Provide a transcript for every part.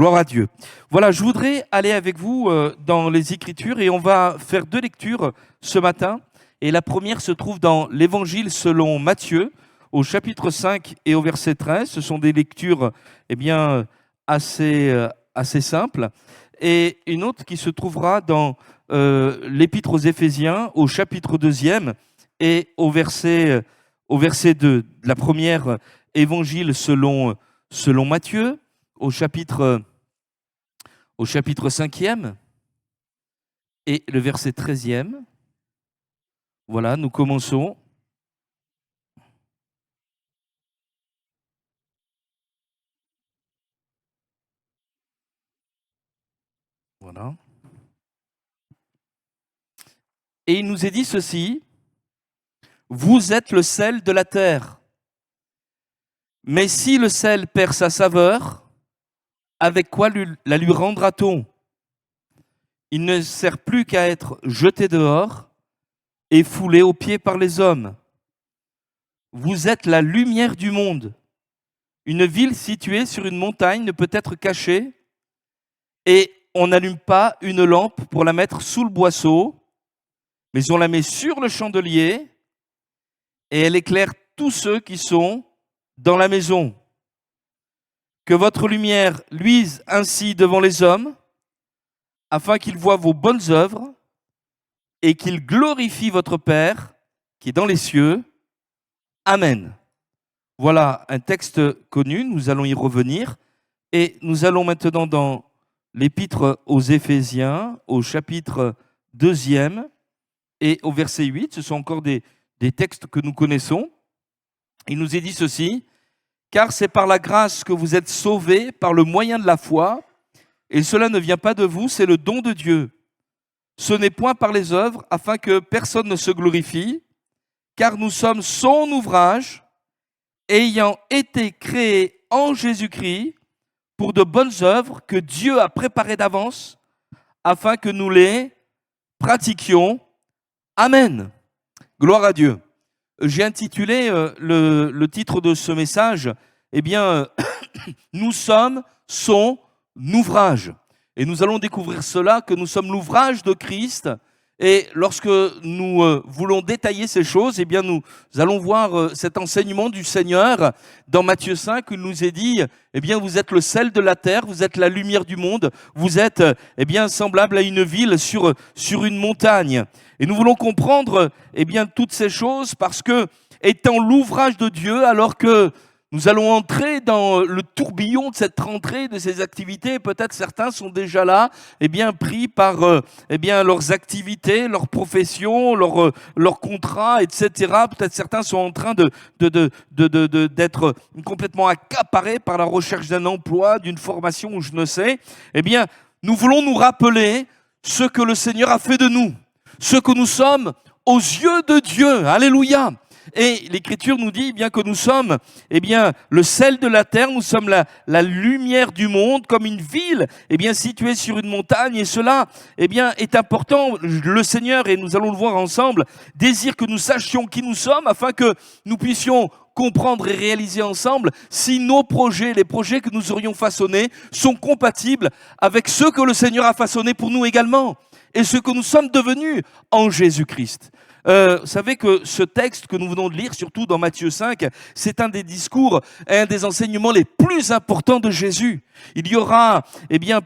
Gloire à Dieu. Voilà, je voudrais aller avec vous dans les Écritures et on va faire 2 lectures ce matin. Et la première se trouve dans l'Évangile selon Matthieu, au chapitre 5 et au verset 13. Ce sont des lectures assez simples. Et une autre qui se trouvera dans l'Épître aux Éphésiens, au chapitre 2 et au verset 2. La première, Évangile selon Matthieu, au chapitre 5e et le verset 13e. Voilà, nous commençons. Voilà. Et il nous est dit ceci: vous êtes le sel de la terre. Mais si le sel perd sa saveur, avec quoi la lui rendra-t-on? Il ne sert plus qu'à être jeté dehors et foulé aux pieds par les hommes. Vous êtes la lumière du monde. Une ville située sur une montagne ne peut être cachée, et on n'allume pas une lampe pour la mettre sous le boisseau, mais on la met sur le chandelier et elle éclaire tous ceux qui sont dans la maison. Que votre lumière luise ainsi devant les hommes, afin qu'ils voient vos bonnes œuvres et qu'ils glorifient votre Père qui est dans les cieux. Amen. Voilà un texte connu, nous allons y revenir. Et nous allons maintenant dans l'Épître aux Éphésiens, au chapitre 2 et au verset 8. Ce sont encore des textes que nous connaissons. Il nous est dit ceci: car c'est par la grâce que vous êtes sauvés par le moyen de la foi, et cela ne vient pas de vous, c'est le don de Dieu. Ce n'est point par les œuvres, afin que personne ne se glorifie, car nous sommes son ouvrage, ayant été créés en Jésus-Christ pour de bonnes œuvres que Dieu a préparées d'avance, afin que nous les pratiquions. Amen. Gloire à Dieu. J'ai intitulé le titre de ce message, nous sommes son ouvrage. Et nous allons découvrir cela, que nous sommes l'ouvrage de Christ. Et lorsque nous voulons détailler ces choses, nous allons voir cet enseignement du Seigneur dans Matthieu 5, où il nous est dit, vous êtes le sel de la terre, vous êtes la lumière du monde, vous êtes semblable à une ville sur une montagne. Et nous voulons comprendre toutes ces choses parce que, étant l'ouvrage de Dieu, alors que nous allons entrer dans le tourbillon de cette rentrée, de ces activités. Peut-être certains sont déjà là, pris par leurs activités, leurs professions, leurs contrats, etc. Peut-être certains sont en train d'être complètement accaparés par la recherche d'un emploi, d'une formation ou je ne sais. Nous voulons nous rappeler ce que le Seigneur a fait de nous, ce que nous sommes aux yeux de Dieu. Alléluia. Et l'Écriture nous dit que nous sommes le sel de la terre, nous sommes la lumière du monde, comme une ville située sur une montagne. Et cela est important. Le Seigneur, et nous allons le voir ensemble, désire que nous sachions qui nous sommes afin que nous puissions comprendre et réaliser ensemble si nos projets, les projets que nous aurions façonnés, sont compatibles avec ceux que le Seigneur a façonnés pour nous également et ce que nous sommes devenus en Jésus-Christ. Vous savez que ce texte que nous venons de lire, surtout dans Matthieu 5, c'est un des discours, un des enseignements les plus importants de Jésus. Il y aura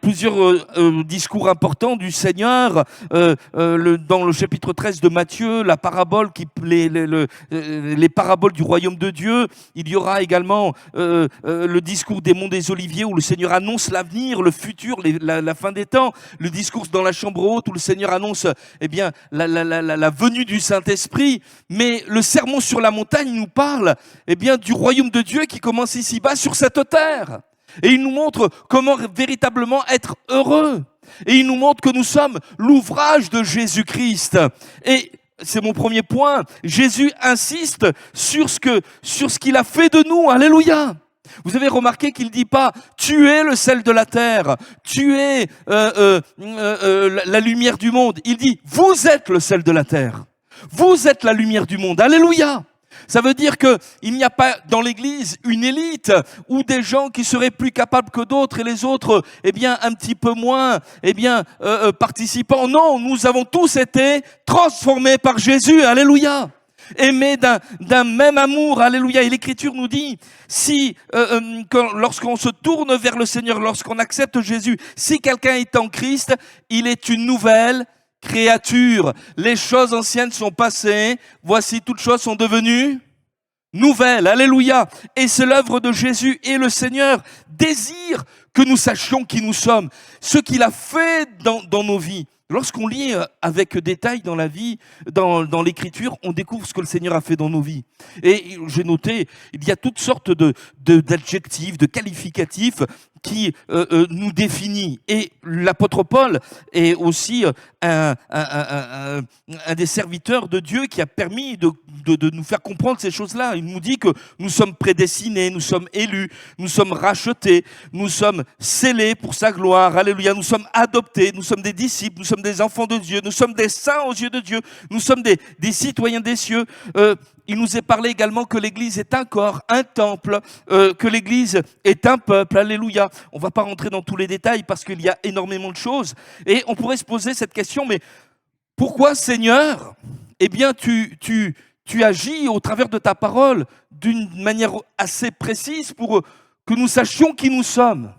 plusieurs discours importants du Seigneur dans le chapitre 13 de Matthieu, la parabole les paraboles du royaume de Dieu. Il y aura également le discours des monts des Oliviers où le Seigneur annonce l'avenir, le futur, la fin des temps. Le discours dans la chambre haute où le Seigneur annonce la venue du Saint-Esprit. Mais le sermon sur la montagne nous parle du royaume de Dieu qui commence ici-bas sur cette terre. Et il nous montre comment véritablement être heureux. Et il nous montre que nous sommes l'ouvrage de Jésus-Christ. Et c'est mon premier point. Jésus insiste sur ce qu'il a fait de nous. Alléluia. Vous avez remarqué qu'il ne dit pas « tu es le sel de la terre, tu es la lumière du monde ». Il dit « vous êtes le sel de la terre, vous êtes la lumière du monde ». Alléluia. Ça veut dire qu'il n'y a pas dans l'Église une élite ou des gens qui seraient plus capables que d'autres et les autres, un petit peu moins, participants. Non, nous avons tous été transformés par Jésus. Alléluia. Aimés d'un même amour. Alléluia. Et l'Écriture nous dit, lorsqu'on se tourne vers le Seigneur, lorsqu'on accepte Jésus, si quelqu'un est en Christ, il est une nouvelle créature. Les choses anciennes sont passées, voici toutes choses sont devenues nouvelles. Alléluia. Et c'est l'œuvre de Jésus, et le Seigneur désire que nous sachions qui nous sommes, ce qu'il a fait dans nos vies. Lorsqu'on lit avec détail dans la vie, dans l'Écriture, on découvre ce que le Seigneur a fait dans nos vies. Et j'ai noté, il y a toutes sortes d'adjectifs, de qualificatifs qui nous définit. Et l'apôtre Paul est aussi un des serviteurs de Dieu qui a permis de nous faire comprendre ces choses-là. Il nous dit que nous sommes prédestinés, nous sommes élus, nous sommes rachetés, nous sommes scellés pour sa gloire. Alléluia. Nous sommes adoptés, nous sommes des disciples, nous sommes des enfants de Dieu, nous sommes des saints aux yeux de Dieu, nous sommes des citoyens des cieux. Il nous est parlé également que l'Église est un corps, un temple, que l'Église est un peuple. Alléluia. On ne va pas rentrer dans tous les détails parce qu'il y a énormément de choses. Et on pourrait se poser cette question, mais pourquoi, Seigneur, tu agis au travers de ta parole d'une manière assez précise pour que nous sachions qui nous sommes?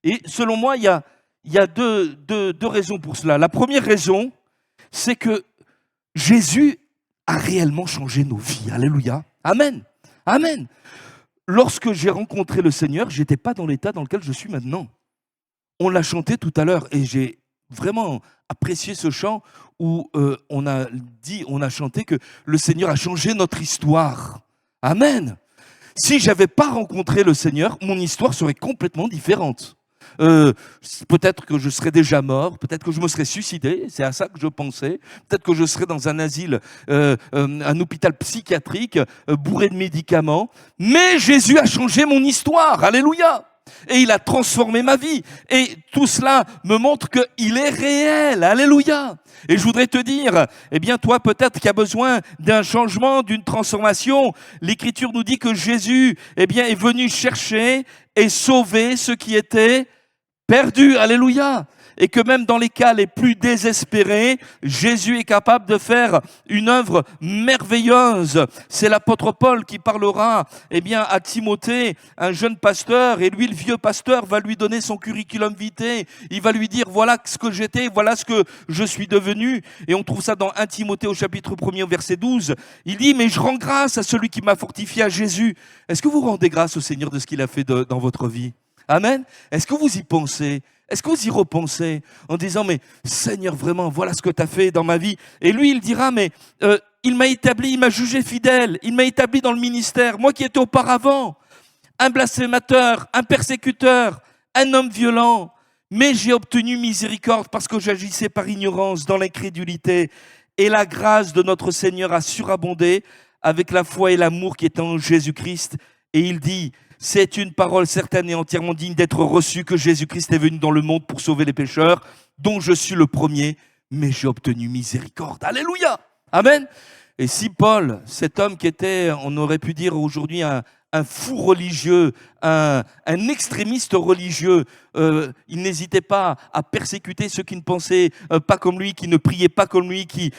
Et selon moi, il y a deux raisons pour cela. La première raison, c'est que Jésus a réellement changé nos vies. Alléluia. Amen. Amen. Lorsque j'ai rencontré le Seigneur, je n'étais pas dans l'état dans lequel je suis maintenant. On l'a chanté tout à l'heure et j'ai vraiment apprécié ce chant où on a chanté que le Seigneur a changé notre histoire. Amen. Si je n'avais pas rencontré le Seigneur, mon histoire serait complètement différente. Peut-être que je serais déjà mort, peut-être que je me serais suicidé, c'est à ça que je pensais, peut-être que je serais dans un asile, un hôpital psychiatrique, bourré de médicaments, mais Jésus a changé mon histoire, alléluia, et il a transformé ma vie, et tout cela me montre qu'il est réel, alléluia. Et je voudrais te dire, toi peut-être qui as besoin d'un changement, d'une transformation, l'Écriture nous dit que Jésus est venu chercher et sauver ceux qui étaient perdu, alléluia, et que même dans les cas les plus désespérés, Jésus est capable de faire une œuvre merveilleuse. C'est l'apôtre Paul qui parlera à Timothée, un jeune pasteur, et lui, le vieux pasteur, va lui donner son curriculum vitae. Il va lui dire, voilà ce que j'étais, voilà ce que je suis devenu. Et on trouve ça dans 1 Timothée au chapitre 1er, au verset 12. Il dit, mais je rends grâce à celui qui m'a fortifié, à Jésus. Est-ce que vous rendez grâce au Seigneur de ce qu'il a fait dans votre vie? Amen. Est-ce que vous y pensez? Est-ce que vous y repensez en disant, mais Seigneur, vraiment, voilà ce que tu as fait dans ma vie. Et lui, il dira, mais il m'a établi, il m'a jugé fidèle, il m'a établi dans le ministère. Moi qui étais auparavant un blasphémateur, un persécuteur, un homme violent, mais j'ai obtenu miséricorde parce que j'agissais par ignorance dans l'incrédulité. Et la grâce de notre Seigneur a surabondé avec la foi et l'amour qui est en Jésus-Christ. Et il dit, c'est une parole certaine et entièrement digne d'être reçue que Jésus-Christ est venu dans le monde pour sauver les pécheurs, dont je suis le premier, mais j'ai obtenu miséricorde. Alléluia. Amen. Et si Paul, cet homme qui était, on aurait pu dire aujourd'hui, un fou religieux, un extrémiste religieux, il n'hésitait pas à persécuter ceux qui ne pensaient pas comme lui, qui ne priaient pas comme lui, qui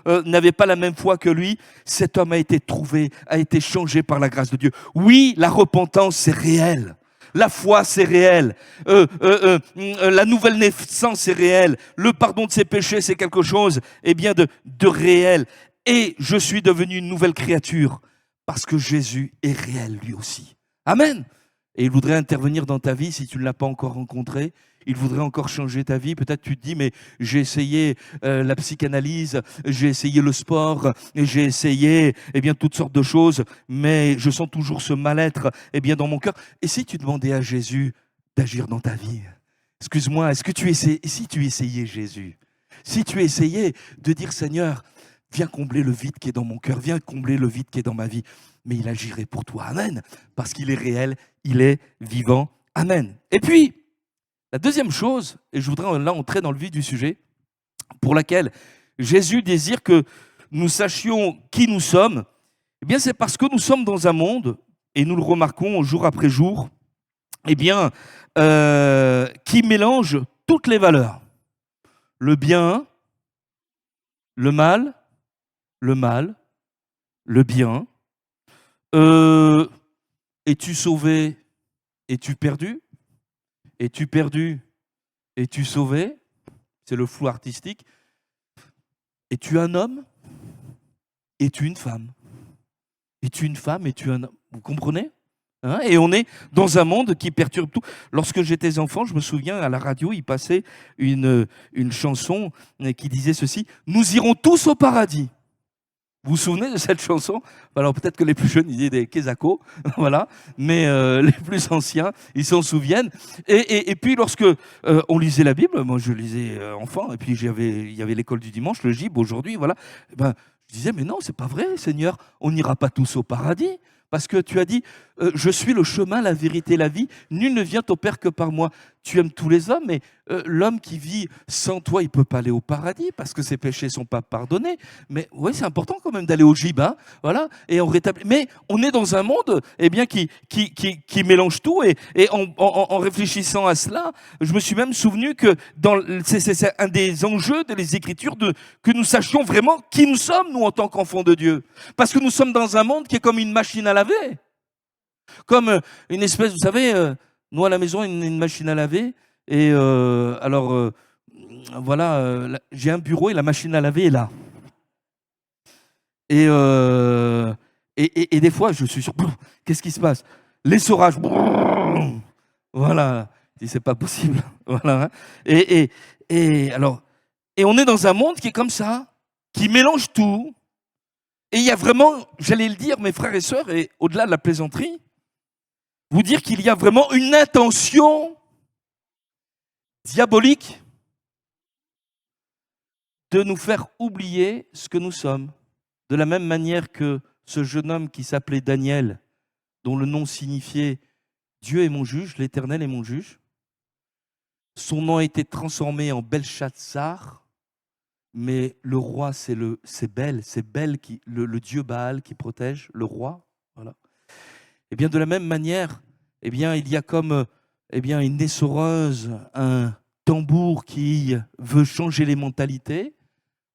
n'avaient pas la même foi que lui. Cet homme a été trouvé, a été changé par la grâce de Dieu. Oui, la repentance, c'est réel. La foi, c'est réel. La nouvelle naissance, c'est réel. Le pardon de ses péchés, c'est quelque chose de réel. Et je suis devenu une nouvelle créature. Parce que Jésus est réel lui aussi. Amen. Et il voudrait intervenir dans ta vie si tu ne l'as pas encore rencontré. Il voudrait encore changer ta vie. Peut-être tu te dis, mais j'ai essayé la psychanalyse, j'ai essayé le sport, j'ai essayé toutes sortes de choses, mais je sens toujours ce mal-être dans mon cœur. Et si tu demandais à Jésus d'agir dans ta vie? Excuse-moi, si tu essayais Jésus? Si tu essayais de dire, Seigneur, viens combler le vide qui est dans mon cœur, viens combler le vide qui est dans ma vie. Mais il agirait pour toi. Amen. Parce qu'il est réel, il est vivant. Amen. Et puis, la deuxième chose, et je voudrais là entrer dans le vif du sujet, pour laquelle Jésus désire que nous sachions qui nous sommes, Eh bien, c'est parce que nous sommes dans un monde, et nous le remarquons jour après jour, eh bien, qui mélange toutes les valeurs. Le bien, le mal, le bien. Es-tu sauvé? Es-tu perdu? Es-tu perdu? Es-tu sauvé? C'est le flou artistique. Es-tu un homme? Es-tu une femme? Es-tu une femme? Es-tu un homme? Vous comprenez? Hein? Et on est dans un monde qui perturbe tout. Lorsque j'étais enfant, je me souviens, à la radio, il passait une chanson qui disait ceci: « Nous irons tous au paradis ». Vous vous souvenez de cette chanson? Alors peut-être que les plus jeunes, ils disaient des Kezako, voilà, mais les plus anciens, ils s'en souviennent. Et puis lorsque on lisait la Bible, moi je lisais enfant, et puis il y avait l'école du dimanche, le gib aujourd'hui, voilà. Ben, je disais, mais non, c'est pas vrai, Seigneur, on n'ira pas tous au paradis. Parce que tu as dit, je suis le chemin, la vérité, la vie. Nul ne vient au Père que par moi. Tu aimes tous les hommes, mais l'homme qui vit sans toi, il ne peut pas aller au paradis parce que ses péchés ne sont pas pardonnés. Mais oui, c'est important quand même d'aller au gib, hein, voilà, et on rétablit. Mais on est dans un monde eh bien, qui mélange tout. Et en réfléchissant à cela, je me suis même souvenu que c'est un des enjeux des Écritures que nous sachions vraiment qui nous sommes, nous, en tant qu'enfants de Dieu. Parce que nous sommes dans un monde qui est comme une machine à laver. Comme une espèce, vous savez, nous à la maison, une machine à laver. Et voilà, j'ai un bureau et la machine à laver est là. Et des fois, je suis sur. Qu'est-ce qui se passe? L'essorage. Voilà, c'est pas possible. Voilà. Et on est dans un monde qui est comme ça, qui mélange tout. Et il y a vraiment, j'allais le dire, mes frères et sœurs, et au-delà de la plaisanterie, vous dire qu'il y a vraiment une intention diabolique de nous faire oublier ce que nous sommes. De la même manière que ce jeune homme qui s'appelait Daniel, dont le nom signifiait « Dieu est mon juge, l'Éternel est mon juge », son nom a été transformé en Belshazzar. Mais le roi, c'est Bel, le dieu Baal qui protège le roi. Voilà. Et bien de la même manière, eh bien il y a comme une essoreuse, un tambour qui veut changer les mentalités,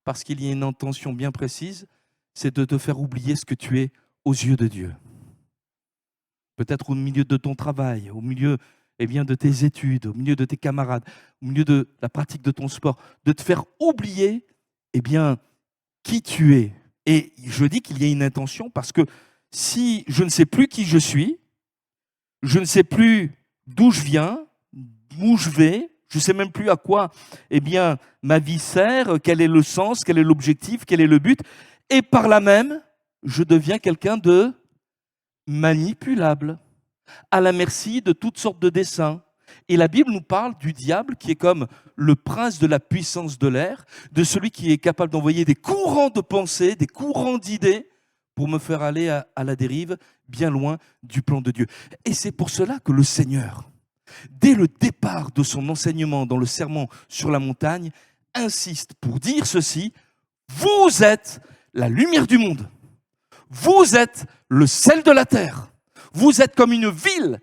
parce qu'il y a une intention bien précise, c'est de te faire oublier ce que tu es aux yeux de Dieu. Peut-être au milieu de ton travail, au milieu de tes études, au milieu de tes camarades, au milieu de la pratique de ton sport, de te faire oublier qui tu es. Et je dis qu'il y a une intention parce que si je ne sais plus qui je suis, je ne sais plus d'où je viens, où je vais, je ne sais même plus à quoi ma vie sert, quel est le sens, quel est l'objectif, quel est le but, et par là même, je deviens quelqu'un de manipulable, à la merci de toutes sortes de desseins. Et la Bible nous parle du diable qui est comme le prince de la puissance de l'air, de celui qui est capable d'envoyer des courants de pensée, des courants d'idées pour me faire aller à la dérive, bien loin du plan de Dieu. Et c'est pour cela que le Seigneur, dès le départ de son enseignement dans le sermon sur la montagne, insiste pour dire ceci: vous êtes la lumière du monde, vous êtes le sel de la terre, vous êtes comme une ville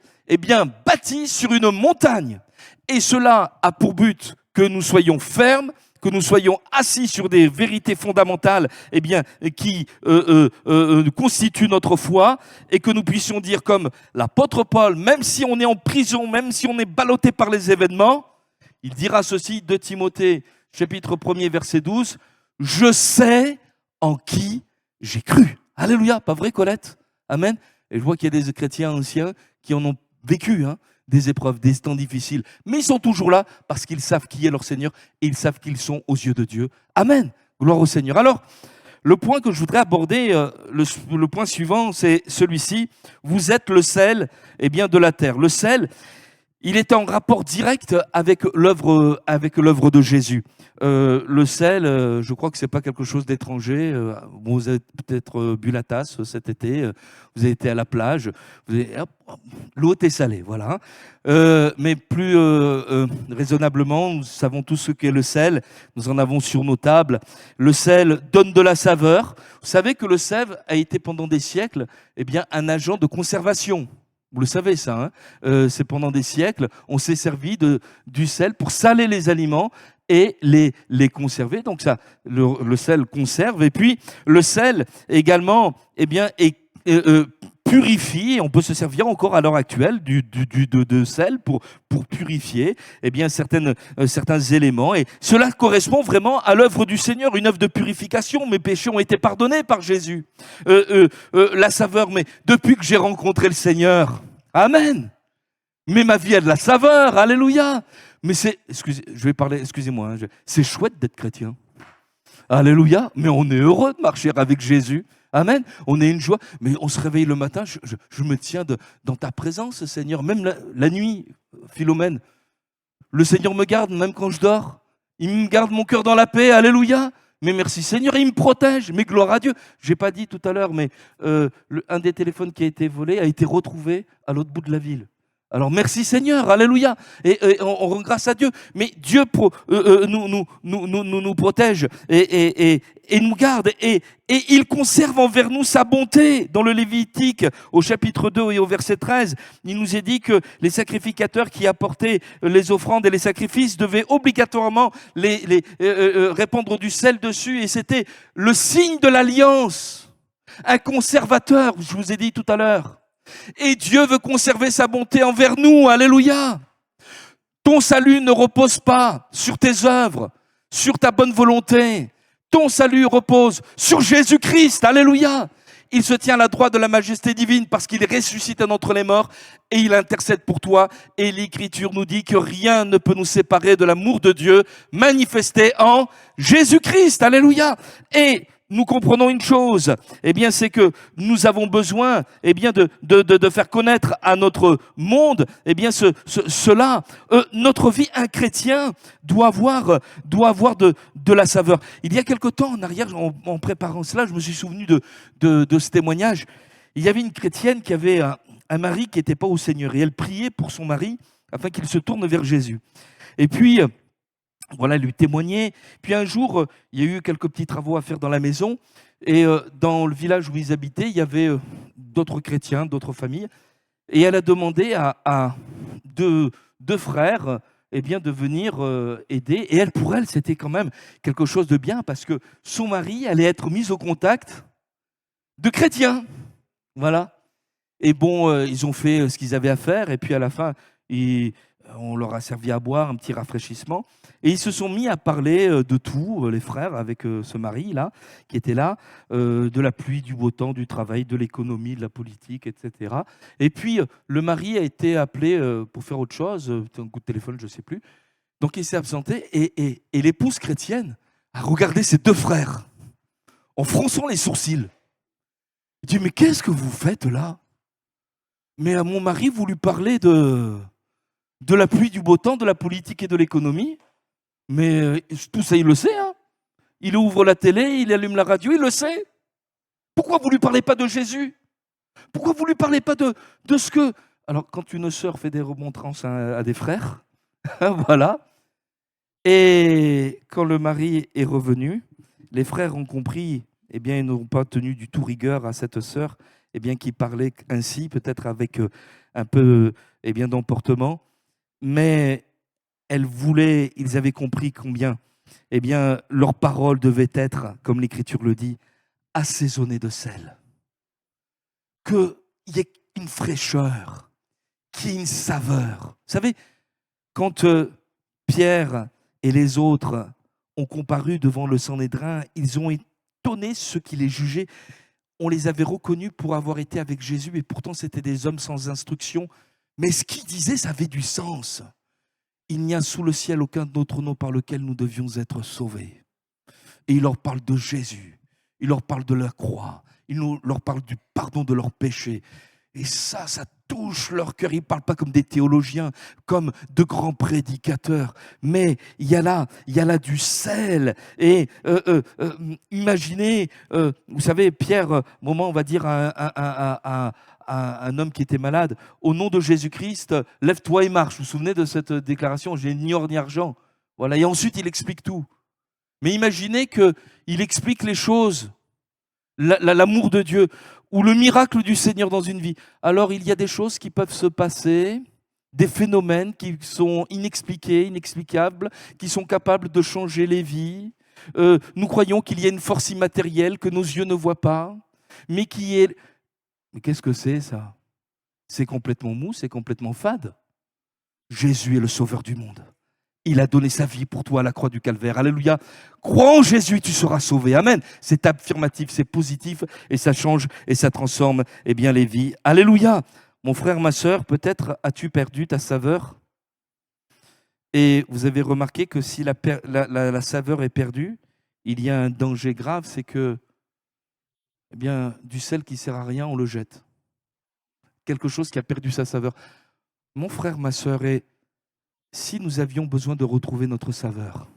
bâtie sur une montagne. Et cela a pour but que nous soyons fermes, que nous soyons assis sur des vérités fondamentales qui constituent notre foi, et que nous puissions dire comme l'apôtre Paul, même si on est en prison, même si on est ballotté par les événements, il dira ceci, 2 Timothée, chapitre 1er, verset 12, « Je sais en qui j'ai cru ». Alléluia, pas vrai Colette? Amen. Et je vois qu'il y a des chrétiens anciens qui en ont vécu, des épreuves, des temps difficiles. Mais ils sont toujours là parce qu'ils savent qui est leur Seigneur et ils savent qu'ils sont aux yeux de Dieu. Amen. Gloire au Seigneur. Alors, le point que je voudrais aborder, le point suivant, c'est celui-ci. Vous êtes le sel de la terre. Le sel, il était en rapport direct avec l'œuvre de Jésus. Le sel, je crois que c'est pas quelque chose d'étranger. Bon, vous avez peut-être bu la tasse cet été, vous avez été à la plage, l'eau était salée, voilà. Mais plus raisonnablement, nous savons tous ce qu'est le sel. Nous en avons sur nos tables. Le sel donne de la saveur. Vous savez que le sel a été pendant des siècles, un agent de conservation. Vous le savez ça, hein, c'est pendant des siècles, on s'est servi du sel pour saler les aliments et les conserver. Donc ça, le sel conserve. Et puis le sel également, purifie. On peut se servir encore à l'heure actuelle de sel pour purifier certains éléments. Et cela correspond vraiment à l'œuvre du Seigneur, une œuvre de purification. Mes péchés ont été pardonnés par Jésus. La saveur, mais depuis que j'ai rencontré le Seigneur, amen. Mais ma vie a de la saveur, alléluia. Mais excusez-moi, c'est chouette d'être chrétien. Alléluia, mais on est heureux de marcher avec Jésus. Amen. On est une joie, mais on se réveille le matin, je me tiens dans ta présence, Seigneur. Même la nuit, Philomène, le Seigneur me garde, même quand je dors. Il me garde mon cœur dans la paix, alléluia. Mais merci Seigneur, il me protège, mais gloire à Dieu. Je n'ai pas dit tout à l'heure, mais un des téléphones qui a été volé a été retrouvé à l'autre bout de la ville. Alors merci Seigneur, alléluia, et on rend grâce à Dieu. Mais Dieu nous protège et nous garde, et il conserve envers nous sa bonté. Dans le Lévitique, au chapitre 2 et au verset 13, il nous est dit que les sacrificateurs qui apportaient les offrandes et les sacrifices devaient obligatoirement répandre du sel dessus, et c'était le signe de l'alliance, un conservateur, je vous ai dit tout à l'heure. Et Dieu veut conserver sa bonté envers nous, alléluia. Ton salut ne repose pas sur tes œuvres, sur ta bonne volonté. Ton salut repose sur Jésus-Christ, alléluia. Il se tient à la droite de la majesté divine parce qu'il est ressuscité d'entre les morts et il intercède pour toi. Et l'Écriture nous dit que rien ne peut nous séparer de l'amour de Dieu manifesté en Jésus-Christ, alléluia. Et nous comprenons une chose, c'est que nous avons besoin, de faire connaître à notre monde, cela. Notre vie, un chrétien doit avoir de la saveur. Il y a quelque temps en arrière, en préparant cela, je me suis souvenu de ce témoignage. Il y avait une chrétienne qui avait un mari qui n'était pas au Seigneur, et elle priait pour son mari afin qu'il se tourne vers Jésus. Et puis, voilà, lui témoigner. Puis un jour, il y a eu quelques petits travaux à faire dans la maison. Et dans le village où ils habitaient, il y avait d'autres chrétiens, d'autres familles. Et elle a demandé à deux frères de venir aider. Et pour elle, c'était quand même quelque chose de bien parce que son mari allait être mis au contact de chrétiens. Voilà. Et bon, ils ont fait ce qu'ils avaient à faire. Et puis à la fin, on leur a servi à boire, un petit rafraîchissement. Et ils se sont mis à parler de tout, les frères, avec ce mari-là, qui était là, de la pluie, du beau temps, du travail, de l'économie, de la politique, etc. Et puis, le mari a été appelé pour faire autre chose, un coup de téléphone, je ne sais plus. Donc, il s'est absenté et l'épouse chrétienne a regardé ses deux frères en fronçant les sourcils. Il dit, mais qu'est-ce que vous faites là? Mais à mon mari, vous lui parlez de la pluie, du beau temps, de la politique et de l'économie. Mais tout ça, il le sait. Hein, il ouvre la télé, il allume la radio, il le sait. Pourquoi vous ne lui parlez pas de Jésus? Pourquoi vous ne lui parlez pas de ce que... Alors, quand une sœur fait des remontrances à des frères, voilà. Et quand le mari est revenu, les frères ont compris, ils n'ont pas tenu du tout rigueur à cette sœur, qui parlait ainsi, peut-être avec un peu d'emportement. Mais ils avaient compris combien leurs paroles devaient être, comme l'Écriture le dit, assaisonnées de sel. Qu'il y ait une fraîcheur, qu'il y ait une saveur. Vous savez, quand Pierre et les autres ont comparu devant le Sanhédrin, ils ont étonné ceux qui les jugeaient. On les avait reconnus pour avoir été avec Jésus, et pourtant c'était des hommes sans instruction. Mais ce qu'ils disaient, ça avait du sens. Il n'y a sous le ciel aucun autre nom par lequel nous devions être sauvés. Et il leur parle de Jésus, il leur parle de la croix, il leur parle du pardon de leurs péchés. Et ça touche leur cœur. Ils ne parlent pas comme des théologiens, comme de grands prédicateurs. Mais il y a là du sel. Et imaginez, vous savez, Pierre, moment, on va dire à un homme qui était malade, au nom de Jésus-Christ, lève-toi et marche. Vous vous souvenez de cette déclaration? J'ai ni or ni argent. Voilà. Et ensuite, il explique tout. Mais imaginez qu'il explique les choses, l'amour de Dieu, ou le miracle du Seigneur dans une vie. Alors il y a des choses qui peuvent se passer, des phénomènes qui sont inexpliqués, inexplicables, qui sont capables de changer les vies. Nous croyons qu'il y a une force immatérielle que nos yeux ne voient pas, mais qui est... Mais qu'est-ce que c'est ça? C'est complètement mou, c'est complètement fade. Jésus est le sauveur du monde. Il a donné sa vie pour toi à la croix du Calvaire. Alléluia. Crois en Jésus, tu seras sauvé. Amen. C'est affirmatif, c'est positif et ça change et ça transforme les vies. Alléluia. Mon frère, ma sœur, peut-être as-tu perdu ta saveur? Et vous avez remarqué que si la saveur est perdue, il y a un danger grave, c'est que du sel qui ne sert à rien, on le jette. Quelque chose qui a perdu sa saveur. Mon frère, ma sœur, et si nous avions besoin de retrouver notre saveur,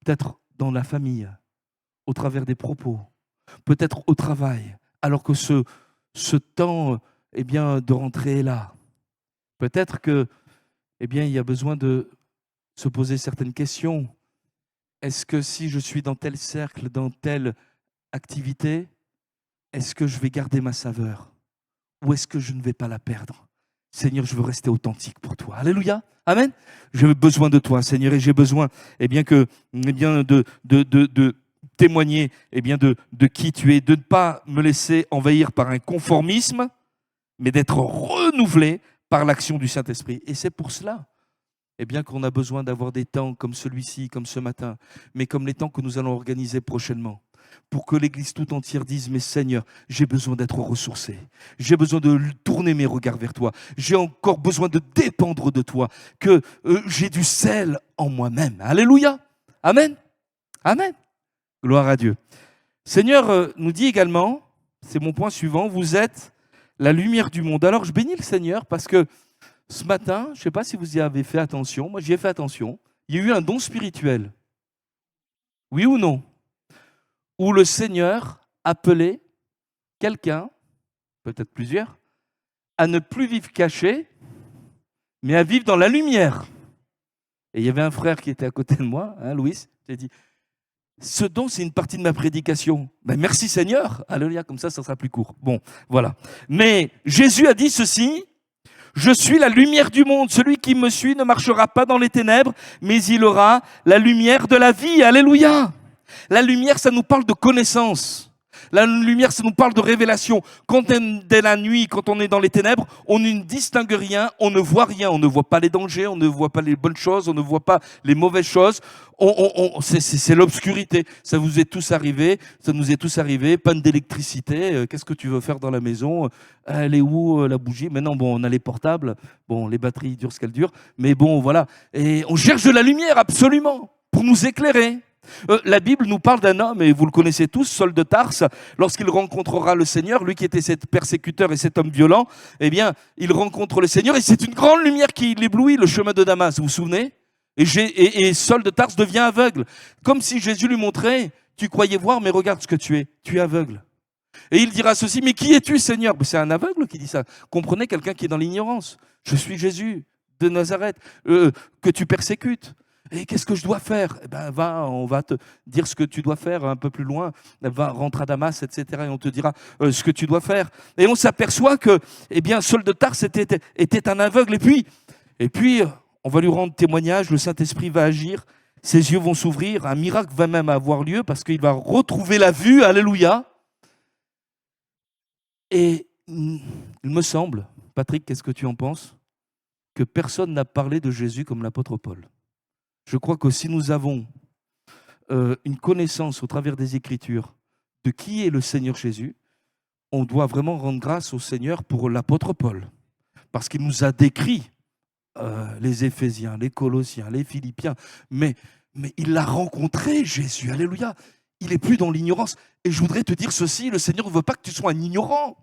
peut-être dans la famille, au travers des propos, peut-être au travail, alors que ce temps de rentrer est là, peut-être que il y a besoin de se poser certaines questions. Est-ce que si je suis dans tel cercle, dans telle activité, est-ce que je vais garder ma saveur ou est-ce que je ne vais pas la perdre? Seigneur, je veux rester authentique pour toi. Alléluia. Amen. J'ai besoin de toi, Seigneur, et j'ai besoin de témoigner de qui tu es, de ne pas me laisser envahir par un conformisme, mais d'être renouvelé par l'action du Saint-Esprit. Et c'est pour cela qu'on a besoin d'avoir des temps comme celui-ci, comme ce matin, mais comme les temps que nous allons organiser prochainement, pour que l'Église tout entière dise, mais Seigneur, j'ai besoin d'être ressourcé. J'ai besoin de tourner mes regards vers toi. J'ai encore besoin de dépendre de toi, que j'ai du sel en moi-même. Alléluia. Amen. Amen. Gloire à Dieu. Seigneur nous dit également, c'est mon point suivant, vous êtes la lumière du monde. Alors je bénis le Seigneur parce que ce matin, je ne sais pas si vous y avez fait attention, moi j'y ai fait attention, il y a eu un don spirituel. Oui ou non? Où le Seigneur appelait quelqu'un, peut-être plusieurs, à ne plus vivre caché, mais à vivre dans la lumière. Et il y avait un frère qui était à côté de moi, Louis, qui a dit, ce don, c'est une partie de ma prédication. Ben, merci Seigneur, alléluia, comme ça sera plus court. Bon, voilà. Mais Jésus a dit ceci, je suis la lumière du monde, celui qui me suit ne marchera pas dans les ténèbres, mais il aura la lumière de la vie, alléluia. La lumière, ça nous parle de connaissance. La lumière, ça nous parle de révélation. Quand dès la nuit, quand on est dans les ténèbres, on ne distingue rien, on ne voit rien. On ne voit pas les dangers, on ne voit pas les bonnes choses, on ne voit pas les mauvaises choses. C'est l'obscurité. Ça vous est tous arrivé, ça nous est tous arrivé. Panne d'électricité, qu'est-ce que tu veux faire dans la maison? Elle est où la bougie? Maintenant, bon, on a les portables. Bon, les batteries durent ce qu'elles durent. Mais bon, voilà. Et on cherche de la lumière, absolument, pour nous éclairer. La Bible nous parle d'un homme, et vous le connaissez tous, Saul de Tarse, lorsqu'il rencontrera le Seigneur, lui qui était cet persécuteur et cet homme violent, il rencontre le Seigneur et c'est une grande lumière qui l'éblouit, le chemin de Damas, vous vous souvenez? Et Saul de Tarse devient aveugle, comme si Jésus lui montrait, tu croyais voir, mais regarde ce que tu es aveugle. Et il dira ceci, mais qui es-tu Seigneur? C'est un aveugle qui dit ça. Comprenez quelqu'un qui est dans l'ignorance. Je suis Jésus de Nazareth, que tu persécutes. Et qu'est-ce que je dois faire? On va te dire ce que tu dois faire un peu plus loin. Va, rentre à Damas, etc. Et on te dira ce que tu dois faire. Et on s'aperçoit que, Saul de Tarse était un aveugle. Et puis, on va lui rendre témoignage. Le Saint-Esprit va agir. Ses yeux vont s'ouvrir. Un miracle va même avoir lieu parce qu'il va retrouver la vue. Alléluia. Et il me semble, Patrick, qu'est-ce que tu en penses? Que personne n'a parlé de Jésus comme l'apôtre Paul. Je crois que si nous avons une connaissance au travers des Écritures de qui est le Seigneur Jésus, on doit vraiment rendre grâce au Seigneur pour l'apôtre Paul. Parce qu'il nous a décrit les Éphésiens, les Colossiens, les Philippiens, mais il l'a rencontré, Jésus, alléluia. Il n'est plus dans l'ignorance. Et je voudrais te dire ceci, le Seigneur ne veut pas que tu sois un ignorant.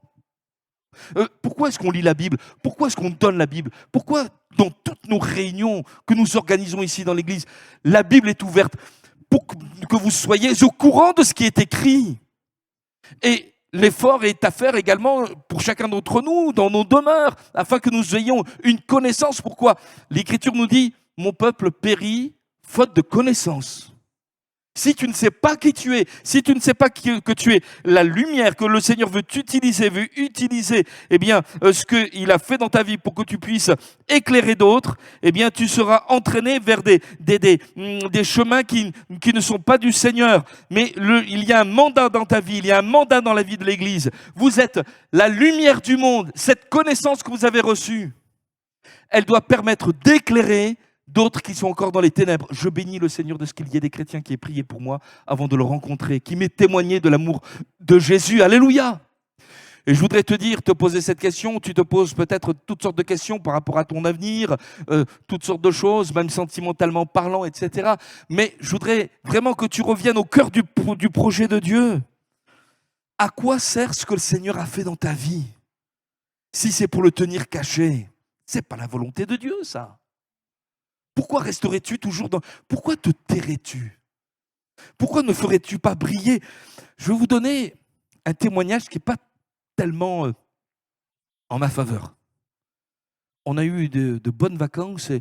Pourquoi Pourquoi est-ce qu'on lit la Bible? Pourquoi est-ce qu'on donne la Bible? Pourquoi dans toutes nos réunions que nous organisons ici dans l'Église, la Bible est ouverte pour que vous soyez au courant de ce qui est écrit? Et l'effort est à faire également pour chacun d'entre nous, dans nos demeures, afin que nous ayons une connaissance. Pourquoi? L'Écriture nous dit, mon peuple périt faute de connaissance. Si tu ne sais pas qui tu es, si tu ne sais pas que tu es la lumière, que le Seigneur veut utiliser eh bien, ce qu'il a fait dans ta vie pour que tu puisses éclairer d'autres, eh bien, tu seras entraîné vers des chemins qui ne sont pas du Seigneur. Mais il y a un mandat dans ta vie, il y a un mandat dans la vie de l'Église. Vous êtes la lumière du monde. Cette connaissance que vous avez reçue, elle doit permettre d'éclairer d'autres qui sont encore dans les ténèbres. Je bénis le Seigneur de ce qu'il y ait des chrétiens qui aient prié pour moi avant de le rencontrer, qui m'aient témoigné de l'amour de Jésus. Alléluia! Et je voudrais te poser cette question. Tu te poses peut-être toutes sortes de questions par rapport à ton avenir, toutes sortes de choses, même sentimentalement parlant, etc. Mais je voudrais vraiment que tu reviennes au cœur du projet de Dieu. À quoi sert ce que le Seigneur a fait dans ta vie? Si c'est pour le tenir caché, c'est pas la volonté de Dieu, ça. Pourquoi resterais-tu toujours dans... Pourquoi te tairais-tu? Pourquoi ne ferais-tu pas briller? Je vais vous donner un témoignage qui n'est pas tellement en ma faveur. On a eu de bonnes vacances.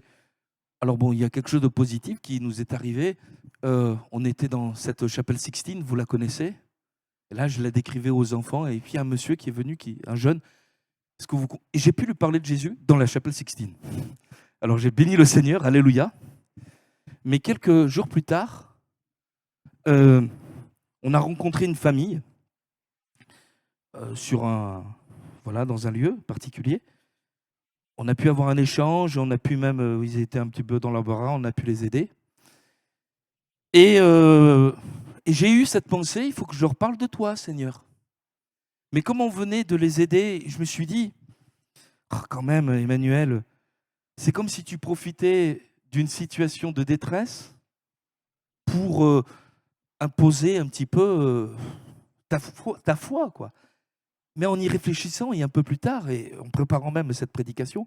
Alors bon, il y a quelque chose de positif qui nous est arrivé. On était dans cette chapelle Sixtine, vous la connaissez. Et là, je la décrivais aux enfants. Et puis, il y a un monsieur qui est venu, un jeune. Et j'ai pu lui parler de Jésus dans la chapelle Sixtine. Alors j'ai béni le Seigneur, alléluia. Mais quelques jours plus tard, on a rencontré une famille dans un lieu particulier. On a pu avoir un échange, on a pu même, ils étaient un petit peu dans l'embarras, on a pu les aider. Et j'ai eu cette pensée, il faut que je leur parle de toi, Seigneur. Mais comme on venait de les aider, je me suis dit, quand même, Emmanuel, c'est comme si tu profitais d'une situation de détresse pour imposer un petit peu ta foi, quoi. Mais en y réfléchissant, et un peu plus tard, et en préparant même cette prédication,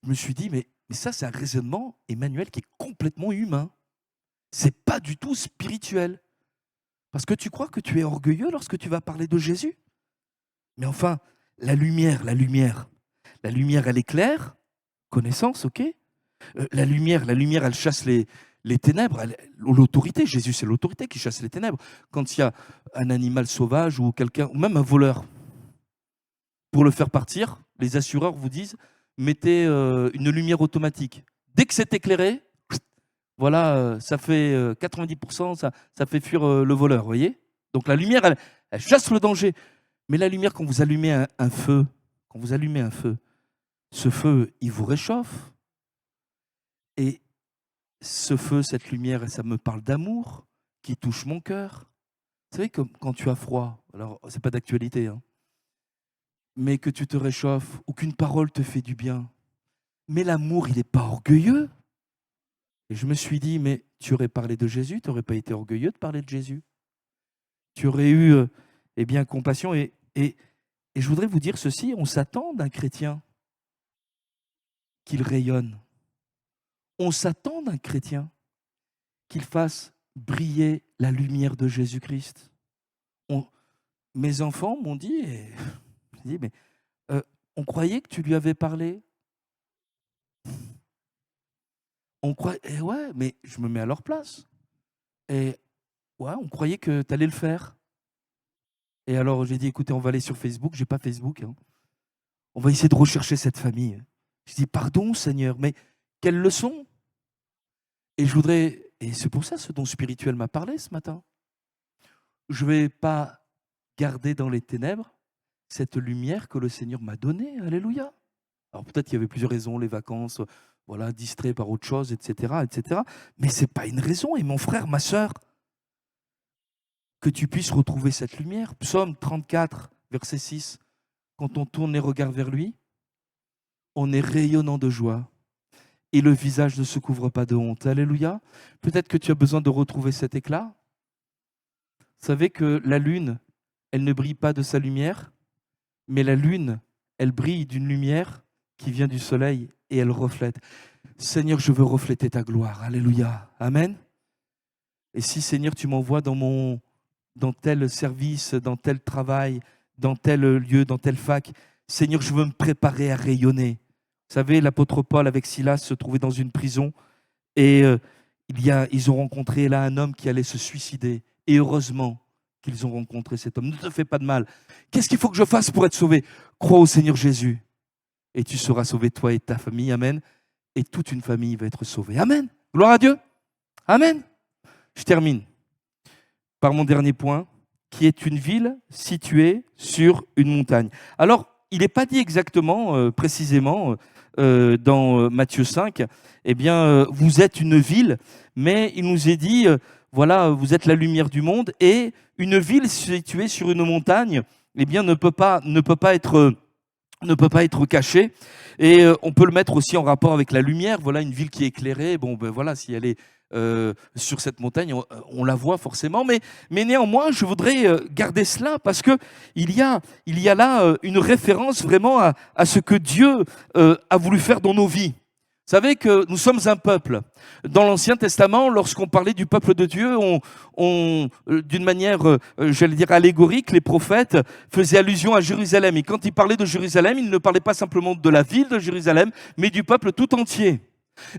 je me suis dit, mais ça, c'est un raisonnement, Emmanuel, qui est complètement humain. C'est pas du tout spirituel. Parce que tu crois que tu es orgueilleux lorsque tu vas parler de Jésus. Mais enfin, la lumière, elle éclaire. Connaissance, ok. La lumière, elle chasse les ténèbres. L'autorité, Jésus, c'est l'autorité qui chasse les ténèbres. Quand il y a un animal sauvage ou quelqu'un, ou même un voleur, pour le faire partir, les assureurs vous disent, mettez une lumière automatique. Dès que c'est éclairé, voilà, ça fait 90%, ça fait fuir le voleur, vous voyez. Donc la lumière, elle chasse le danger. Mais la lumière, quand vous allumez un feu, ce feu, il vous réchauffe. Et ce feu, cette lumière, ça me parle d'amour qui touche mon cœur. Vous savez, comme quand tu as froid, alors c'est pas d'actualité, hein, mais que tu te réchauffes ou qu'une parole te fait du bien. Mais l'amour, il n'est pas orgueilleux. Et je me suis dit, mais tu aurais parlé de Jésus, tu n'aurais pas été orgueilleux de parler de Jésus. Tu aurais eu compassion. Et je voudrais vous dire ceci, on s'attend d'un chrétien qu'il rayonne. On s'attend d'un chrétien qu'il fasse briller la lumière de Jésus-Christ. Mes enfants m'ont dit, mais on croyait que tu lui avais parlé. Ouais, mais je me mets à leur place. Et ouais, on croyait que tu allais le faire. Et alors j'ai dit, écoutez, on va aller sur Facebook. J'ai pas Facebook. Hein. On va essayer de rechercher cette famille. Je dis, pardon Seigneur, mais quelle leçon? Et c'est pour ça ce don spirituel m'a parlé ce matin. Je ne vais pas garder dans les ténèbres cette lumière que le Seigneur m'a donnée. Alléluia. Alors peut-être qu'il y avait plusieurs raisons, les vacances, voilà, distrait par autre chose, etc. Mais ce n'est pas une raison. Et mon frère, ma sœur, que tu puisses retrouver cette lumière. Psaume 34, verset 6. Quand on tourne les regards vers lui, on est rayonnant de joie. Et le visage ne se couvre pas de honte. Alléluia. Peut-être que tu as besoin de retrouver cet éclat. Vous savez que la lune, elle ne brille pas de sa lumière, mais la lune, elle brille d'une lumière qui vient du soleil et elle reflète. Seigneur, je veux refléter ta gloire. Alléluia. Amen. Et si, Seigneur, tu m'envoies dans tel service, dans tel travail, dans tel lieu, dans telle fac, Seigneur, je veux me préparer à rayonner. Vous savez, l'apôtre Paul avec Silas se trouvait dans une prison et ils ont rencontré là un homme qui allait se suicider. Et heureusement qu'ils ont rencontré cet homme. Ne te fais pas de mal. Qu'est-ce qu'il faut que je fasse pour être sauvé? Crois au Seigneur Jésus et tu seras sauvé, toi et ta famille. Amen. Et toute une famille va être sauvée. Amen. Gloire à Dieu. Amen. Je termine par mon dernier point, qui est une ville située sur une montagne. Alors, il n'est pas dit exactement, précisément, dans Matthieu 5, eh bien, vous êtes une ville, mais il nous est dit, voilà, vous êtes la lumière du monde, et une ville située sur une montagne, eh bien, ne peut pas être cachée. Et on peut le mettre aussi en rapport avec la lumière. Voilà, une ville qui est éclairée. Bon, ben voilà, si elle est sur cette montagne, on la voit forcément. Mais néanmoins, je voudrais garder cela parce que il y a là une référence vraiment à ce que Dieu a voulu faire dans nos vies. Vous savez que nous sommes un peuple. Dans l'Ancien Testament, lorsqu'on parlait du peuple de Dieu, d'une manière, j'allais dire, allégorique, les prophètes faisaient allusion à Jérusalem. Et quand ils parlaient de Jérusalem, ils ne parlaient pas simplement de la ville de Jérusalem, mais du peuple tout entier.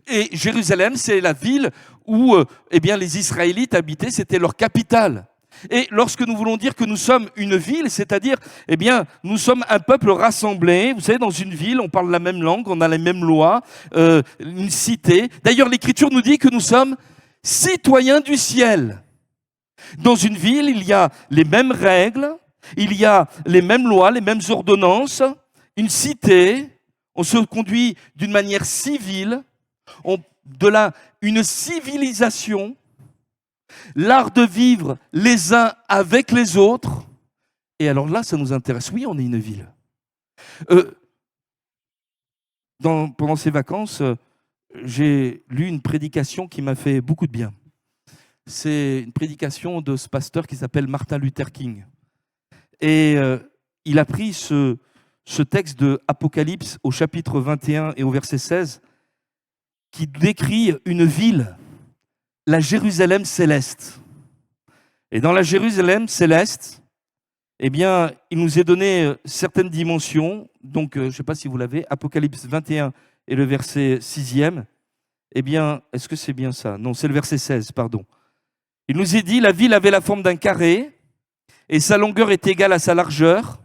Et Jérusalem, c'est la ville où eh bien, les Israélites habitaient, c'était leur capitale. Et lorsque nous voulons dire que nous sommes une ville, c'est-à-dire, eh bien, nous sommes un peuple rassemblé. Vous savez, dans une ville, on parle la même langue, on a les mêmes lois, une cité. D'ailleurs, l'Écriture nous dit que nous sommes citoyens du ciel. Dans une ville, il y a les mêmes règles, il y a les mêmes lois, les mêmes ordonnances. Une cité, on se conduit d'une manière civile, une civilisation. L'art de vivre les uns avec les autres. Et alors là, ça nous intéresse. Oui, on est une ville. Pendant ces vacances, j'ai lu une prédication qui m'a fait beaucoup de bien. C'est une prédication de ce pasteur qui s'appelle Martin Luther King. Et il a pris ce texte de Apocalypse au chapitre 21 et au verset 16 qui décrit une ville, la Jérusalem céleste. Et dans la Jérusalem céleste, eh bien, il nous est donné certaines dimensions. Donc, je ne sais pas si vous l'avez, Apocalypse 21 et le verset 6e. Eh bien, est-ce que c'est bien ça? Non, c'est le verset 16, pardon. Il nous est dit, la ville avait la forme d'un carré et sa longueur est égale à sa largeur.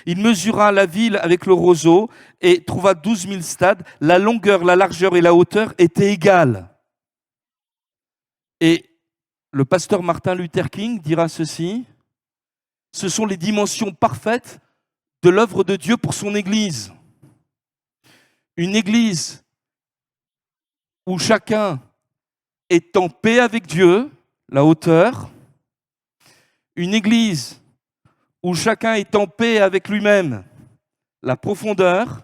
Il mesura la ville avec le roseau et trouva 12 000 stades. La longueur, la largeur et la hauteur étaient égales. Et le pasteur Martin Luther King dira ceci: ce sont les dimensions parfaites de l'œuvre de Dieu pour son Église. Une Église où chacun est en paix avec Dieu, la hauteur. Une Église où chacun est en paix avec lui-même, la profondeur.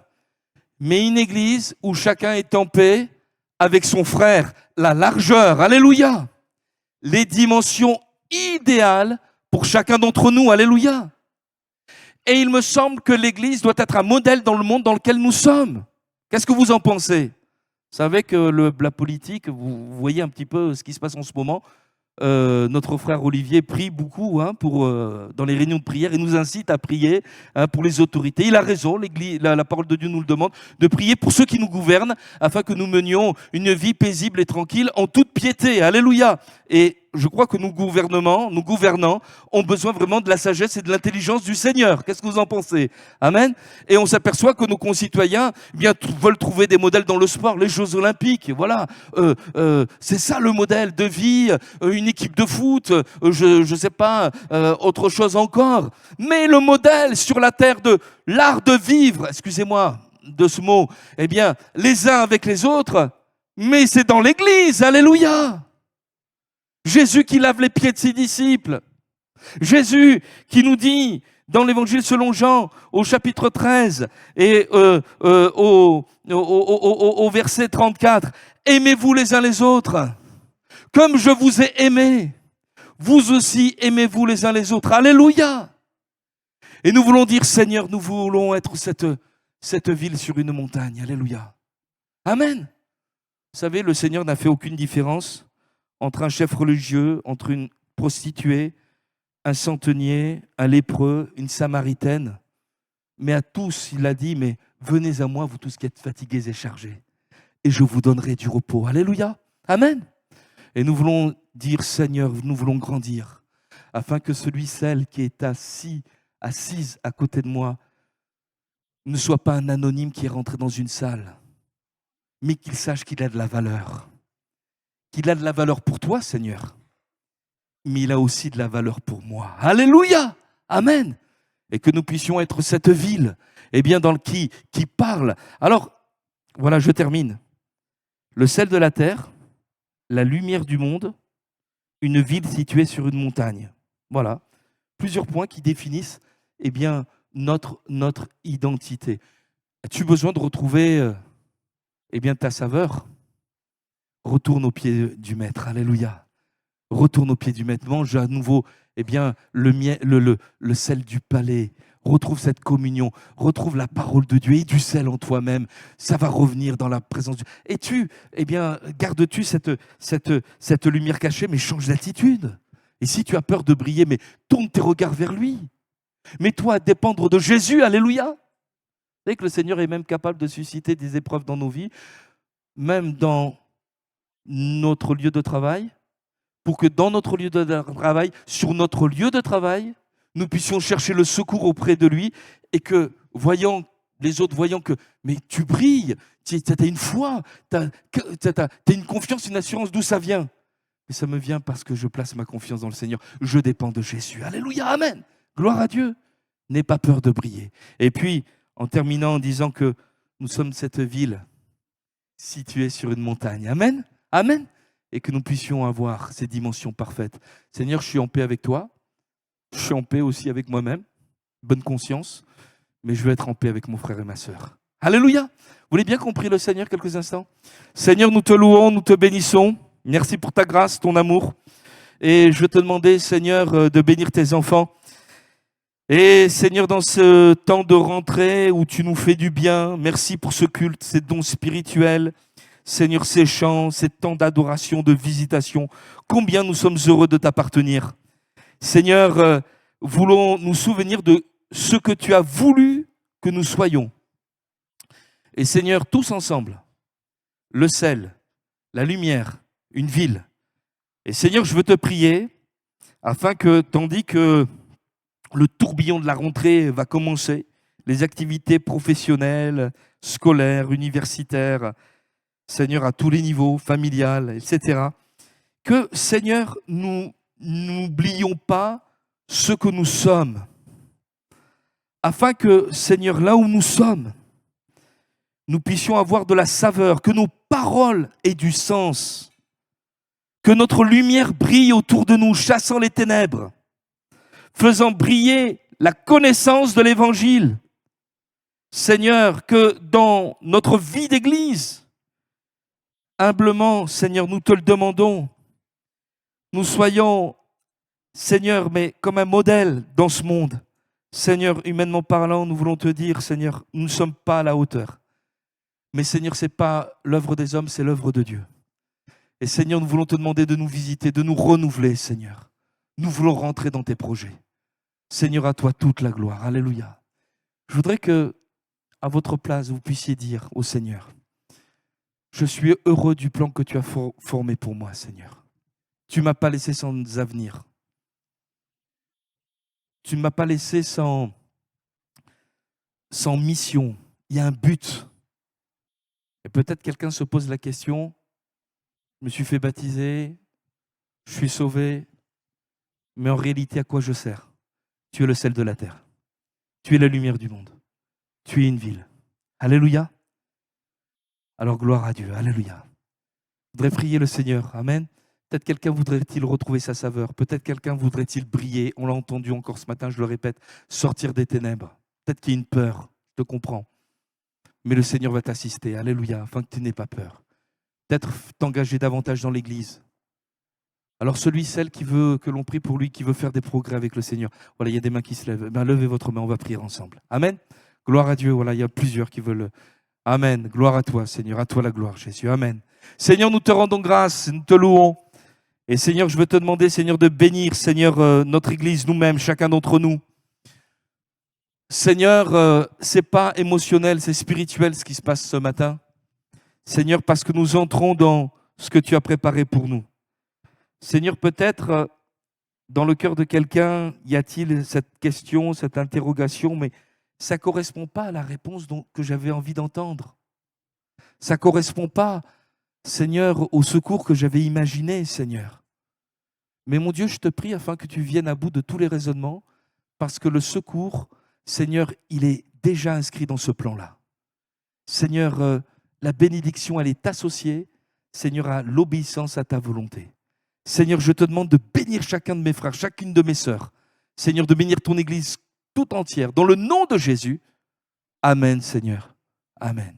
Mais une Église où chacun est en paix avec son frère, la largeur. Alléluia! Les dimensions idéales pour chacun d'entre nous. Alléluia! Et il me semble que l'Église doit être un modèle dans le monde dans lequel nous sommes. Qu'est-ce que vous en pensez? Vous savez que la politique, vous voyez un petit peu ce qui se passe en ce moment. Notre frère Olivier prie beaucoup dans les réunions de prière. Il nous incite à prier pour les autorités. Il a raison, la parole de Dieu nous le demande, de prier pour ceux qui nous gouvernent, afin que nous menions une vie paisible et tranquille en toute piété. Alléluia! Et je crois que nos gouvernants ont besoin vraiment de la sagesse et de l'intelligence du Seigneur. Qu'est-ce que vous en pensez? Amen. Et on s'aperçoit que nos concitoyens veulent trouver des modèles dans le sport, les Jeux Olympiques. Voilà, c'est ça le modèle de vie, une équipe de foot, je sais pas, autre chose encore. Mais le modèle sur la terre de l'art de vivre, excusez-moi de ce mot, eh bien, les uns avec les autres, mais c'est dans l'Église. Alléluia! Jésus qui lave les pieds de ses disciples. Jésus qui nous dit dans l'évangile selon Jean au chapitre 13 et au verset 34, aimez-vous les uns les autres comme je vous ai aimé, vous aussi aimez-vous les uns les autres. Alléluia! Et nous voulons dire, Seigneur, nous voulons être cette ville sur une montagne. Alléluia. Amen. Vous savez, le Seigneur n'a fait aucune différence entre un chef religieux, entre une prostituée, un centenier, un lépreux, une samaritaine. Mais à tous, il a dit, mais venez à moi, vous tous qui êtes fatigués et chargés, et je vous donnerai du repos. Alléluia. Amen. Et nous voulons dire, Seigneur, nous voulons grandir, afin que celui, celle qui est assise à côté de moi, ne soit pas un anonyme qui est rentré dans une salle, mais qu'il sache qu'il a de la valeur. Qu'il a de la valeur pour toi, Seigneur, mais il a aussi de la valeur pour moi. Alléluia. Amen. Et que nous puissions être cette ville, dans qui parle. Alors, voilà, je termine. Le sel de la terre, la lumière du monde, une ville située sur une montagne. Voilà, plusieurs points qui définissent notre identité. As-tu besoin de retrouver ta saveur? Retourne au pied du Maître. Alléluia. Retourne au pied du Maître. Mange à nouveau le sel du palais. Retrouve cette communion. Retrouve la parole de Dieu et du sel en toi-même. Ça va revenir dans la présence de Dieu. Et garde-tu cette lumière cachée, mais change d'attitude. Et si tu as peur de briller, mais tourne tes regards vers lui. Mets-toi à dépendre de Jésus. Alléluia. Vous savez que le Seigneur est même capable de susciter des épreuves dans nos vies, même dans notre lieu de travail, pour que dans notre lieu de travail, sur notre lieu de travail, nous puissions chercher le secours auprès de lui et que, les autres voyant que, mais tu brilles, tu as une foi, tu as une confiance, une assurance, d'où ça vient? Et ça me vient parce que je place ma confiance dans le Seigneur. Je dépends de Jésus. Alléluia, amen. Gloire à Dieu. N'aie pas peur de briller. Et puis, en terminant en disant que nous sommes cette ville située sur une montagne. Amen. Amen. Et que nous puissions avoir ces dimensions parfaites. Seigneur, je suis en paix avec toi. Je suis en paix aussi avec moi-même. Bonne conscience. Mais je veux être en paix avec mon frère et ma sœur. Alléluia. Vous voulez bien qu'on prie le Seigneur quelques instants? Seigneur, nous te louons, nous te bénissons. Merci pour ta grâce, ton amour. Et je veux te demander, Seigneur, de bénir tes enfants. Et Seigneur, dans ce temps de rentrée où tu nous fais du bien, merci pour ce culte, ces dons spirituels. Seigneur, ces chants, ces temps d'adoration, de visitation, combien nous sommes heureux de t'appartenir. Seigneur, voulons nous souvenir de ce que tu as voulu que nous soyons. Et Seigneur, tous ensemble, le sel, la lumière, une ville. Et Seigneur, je veux te prier afin que, tandis que le tourbillon de la rentrée va commencer, les activités professionnelles, scolaires, universitaires, Seigneur, à tous les niveaux, familiales, etc. Que, Seigneur, nous n'oublions pas ce que nous sommes. Afin que, Seigneur, là où nous sommes, nous puissions avoir de la saveur, que nos paroles aient du sens, que notre lumière brille autour de nous, chassant les ténèbres, faisant briller la connaissance de l'Évangile. Seigneur, que dans notre vie d'Église, humblement, Seigneur, nous te le demandons, nous soyons, Seigneur, mais comme un modèle dans ce monde. Seigneur, humainement parlant, nous voulons te dire, Seigneur, nous ne sommes pas à la hauteur. Mais Seigneur, ce n'est pas l'œuvre des hommes, c'est l'œuvre de Dieu. Et Seigneur, nous voulons te demander de nous visiter, de nous renouveler, Seigneur. Nous voulons rentrer dans tes projets. Seigneur, à toi toute la gloire. Alléluia. Je voudrais que, à votre place, vous puissiez dire au Seigneur, je suis heureux du plan que tu as formé pour moi, Seigneur. Tu ne m'as pas laissé sans avenir. Tu ne m'as pas laissé sans mission. Il y a un but. Et peut-être quelqu'un se pose la question, je me suis fait baptiser, je suis sauvé, mais en réalité, à quoi je sers? Tu es le sel de la terre. Tu es la lumière du monde. Tu es une ville. Alléluia. Alors gloire à Dieu. Alléluia. Je voudrais prier le Seigneur. Amen. Peut-être quelqu'un voudrait-il retrouver sa saveur. Peut-être quelqu'un voudrait-il briller. On l'a entendu encore ce matin, je le répète, sortir des ténèbres. Peut-être qu'il y a une peur. Je te comprends. Mais le Seigneur va t'assister. Alléluia. Afin que tu n'aies pas peur. Peut-être t'engager davantage dans l'Église. Alors celui, celle qui veut que l'on prie pour lui, qui veut faire des progrès avec le Seigneur. Voilà, il y a des mains qui se lèvent. Ben, levez votre main, on va prier ensemble. Amen. Gloire à Dieu. Voilà, il y a plusieurs qui veulent. Amen. Gloire à toi, Seigneur. À toi la gloire, Jésus. Amen. Seigneur, nous te rendons grâce, nous te louons. Et Seigneur, je veux te demander, Seigneur, de bénir, Seigneur, notre Église, nous-mêmes, chacun d'entre nous. Seigneur, c'est pas émotionnel, c'est spirituel ce qui se passe ce matin. Seigneur, parce que nous entrons dans ce que tu as préparé pour nous. Seigneur, peut-être dans le cœur de quelqu'un, y a-t-il cette question, cette interrogation, mais ça ne correspond pas à la réponse que j'avais envie d'entendre. Ça ne correspond pas, Seigneur, au secours que j'avais imaginé, Seigneur. Mais mon Dieu, je te prie afin que tu viennes à bout de tous les raisonnements, parce que le secours, Seigneur, il est déjà inscrit dans ce plan-là. Seigneur, la bénédiction, elle est associée, Seigneur, à l'obéissance à ta volonté. Seigneur, je te demande de bénir chacun de mes frères, chacune de mes sœurs. Seigneur, de bénir ton Église tout entière. Dans le nom de Jésus. Amen, Seigneur. Amen.